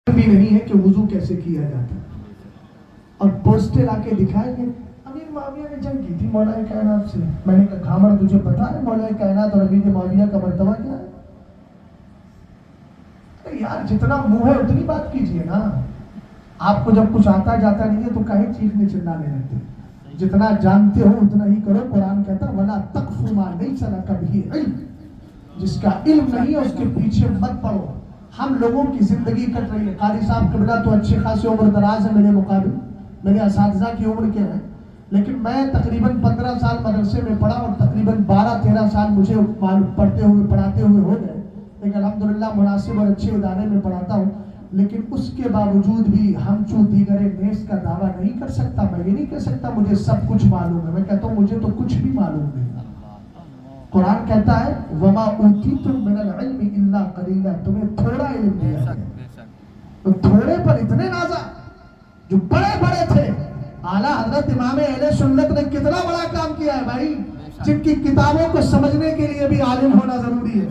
بھی نہیں ہے کہ وضو کیسے کیا جاتا ہے، اور پوسٹے لا کے دکھائیں گے امیر معاویہ نے جنگ کی تھی مولا کائنات سے. میں نے کہا گھامڑ تجھے پتا ہے مولا کائنات اور امیر معاویہ کا مرتبہ کیا ہے؟ یار جتنا منہ ہے اتنی بات کیجئے نا. آپ کو جب کچھ آتا جاتا نہیں ہے تو کہیں چیخنے چلانے لگتے. جتنا جانتے ہو اتنا ہی کرو. قرآن کہتا ہے وَلَا تَقْفُ مَا لَيْسَ لَكَ بِهِ عِلْمٌ، جس کا علم نہیں ہے اس کے پیچھے مت پڑو. ہم لوگوں کی زندگی کٹ رہی ہے. قاری صاحب قبلہ تو اچھے خاصے عمر دراز ہے میرے مقابل، میرے اساتذہ کی عمر کے ہیں، لیکن میں تقریباً 15 سال مدرسے میں پڑھا اور تقریباً 12-13 سال مجھے پڑھتے ہوئے ہو گئے. لیکن الحمدللہ مناسب اور اچھے ادارے میں پڑھاتا ہوں. لیکن اس کے باوجود بھی ہم چوں دیگر نیس کا دعویٰ نہیں کر سکتا. میں یہ نہیں کہہ سکتا مجھے سب کچھ معلوم ہے. میں کہتا ہوں مجھے تو کچھ بھی معلوم نہیں. قرآن کہتا ہے وَمَا أُوتِيتُم مِّنَ الْعِلْمِ إِلَّا قَلِيلًا، تمہیں تھوڑا علم دیا ہے. تو تھوڑے پر اتنے نازا. جو بڑے بڑے تھے اعلیٰ حضرت امام اہل سنت نے کتنا بڑا کام کیا ہے بھائی، جن کی کتابوں کو سمجھنے کے لیے بھی عالم ہونا ضروری ہے.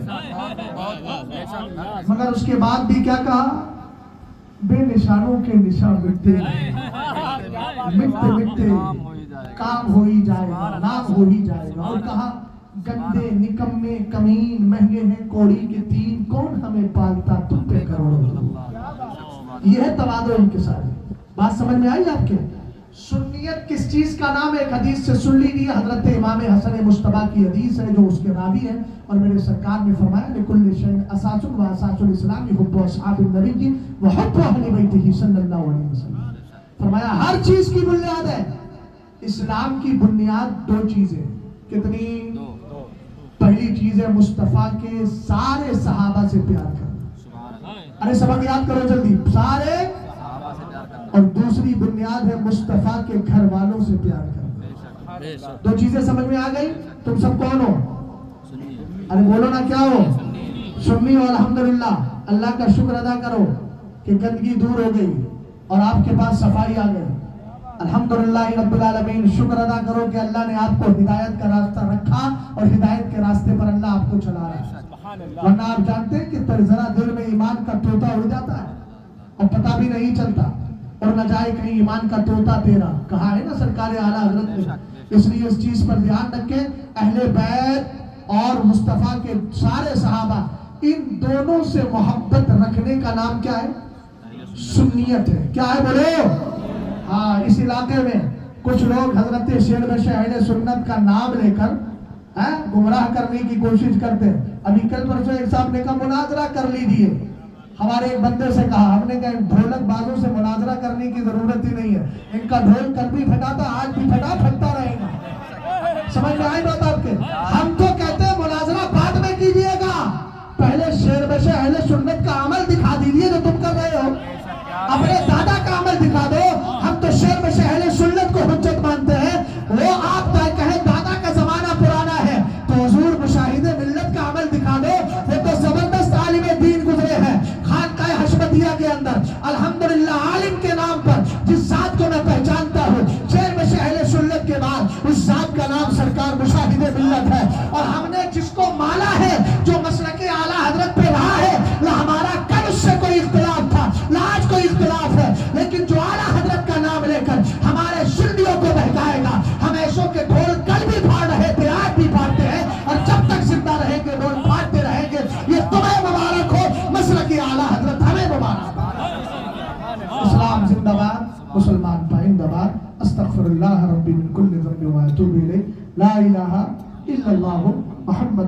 مگر اس کے بعد بھی کیا کہا؟ بے نشانوں کے نشان مٹتے مٹتے مٹتے کام ہو ہی جائے گا، نام ہو ہی جائے گا. اور کہا گندے نکمے کمین مہنگے ہیں کوڑی کے تین، کون ہمیں پالتا تم پہ کروڑوں. یہ ہے تواضع انکساری. بات سمجھ میں آئی آپ کے؟ سنیت کس چیز کا نام ہے؟ ایک حدیث سے سن لیجیے. حضرت امام حسن مصطفیٰ کی حدیث ہے جو اس کے راوی ہے، اور میرے سرکار نے فرمایا لِكُلِّ شَيْءٍ أَسَاسٌ وَأَسَاسُ الْإِسْلَامِ حُبُّ أَصْحَابِ النَّبِيِّ وَحُبُّ أَهْلِ بَيْتِهِ صلی اللہ علیہ وسلم. فرمایا ہر چیز کی بنیاد ہے. اسلام کی بنیاد دو چیزیں. کتنی؟ پہلی چیز ہے مصطفیٰ کے سارے صحابہ سے پیار کرنا. ارے سبق یاد کرو جلدی. سارے. اور دوسری بنیاد ہے مصطفیٰ کے گھر والوں سے پیار کرنا. دو چیزیں سمجھ میں آ گئی؟ تم سب کون ہو؟ ارے بولو نا کیا ہو؟ سنی ہو. الحمدللہ اللہ کا شکر ادا کرو کہ گندگی دور ہو گئی اور آپ کے پاس صفائی آ گئی. الحمدللہ رب العالمین. شکر ادا کرو کہ اللہ نے آپ کو ہدایت کا راستہ رکھا اور ہدایت کے راستے پر اللہ آپ کو چلا رہا ہے. ورنہ آپ جانتے ہیں کہ ذرا دیر میں ایمان کا طوطا اڑ جاتا ہے اور پتہ بھی نہیں چلتا، اور نہ جائے کہیں ایمان کا طوطا تیرا. کہا ہے نا سرکار اعلیٰ حضرت نے. اس لیے اس چیز پر دھیان رکھیں. اہل بیت اور مصطفیٰ کے سارے صحابہ، ان دونوں سے محبت رکھنے کا نام کیا ہے؟ سنیت ہے. کیا ہے بولو؟ ہاں. اس علاقے میں کچھ لوگ حضرت شیربش اہل سنت کا نام لے کر گمراہ کرنے کی کوشش کرتے ہیں. ابھی کل پرسوں ایک صاحب نے کہا مناظرہ کر لیجیے. ہمارے ایک بندے سے کہا، ہم نے کہا ڈھولک بازوں سے مناظرہ کرنے کی ضرورت ہی نہیں ہے. ان کا ڈھول کل بھی پھٹا تھا، آج بھی پھٹتا رہے گا. سمجھ میں آئی بات آپ کے؟ ہم تو کہتے ہیں مناظرہ بعد میں کیجئے گا، پہلے شیربش اہل سنت کا عمل دکھا دیجئے جو تم کر رہے ہو. اپنے دادا کا عمل دکھا دو. ہم تو شیربش اہل سنت کو حجت مانتے ہیں. وہ آپ کہیں دادا کا زمانہ پرانا ہے تو حضور مشاہد ملت کا عمل دکھا دو. وہ تو زبردست عالم دین گزرے ہیں خانقاہ حشمتیہ کے اندر. الحمدللہ عالم کے نام پر جس ذات کو میں پہچانتا ہوں شیربش اہل سنت کے بعد اس ذات کا نام سرکار مشاہد ملت ہے. اور ہم نے جس کو مانا ہے، جو مسلک اعلیٰ حضرت پہ رہا ہے، نہ ہمارا کل اس سے کوئی اختلاف تھا نہ آج کوئی اختلاف ہے. لیکن جو اعلیٰ حضرت کا نام لے کر ہمارے سنیوں کو بہکائے گا، ہم ایسوں کے ڈھول کل بھی پھاڑ رہے تھے، آج بھی پھاڑتے ہیں، اور جب تک زندہ رہیں گے ڈھول پھاڑتے رہیں گے. یہ تمہیں مبارک ہو، مسلک اعلیٰ حضرت ہمیں مبارک. اسلام زندہ باد، مسلمان پائندہ باد. استغفر اللہ ربی من کل ذنب و اتوب الیہ. لا الہ الا اللہ محمد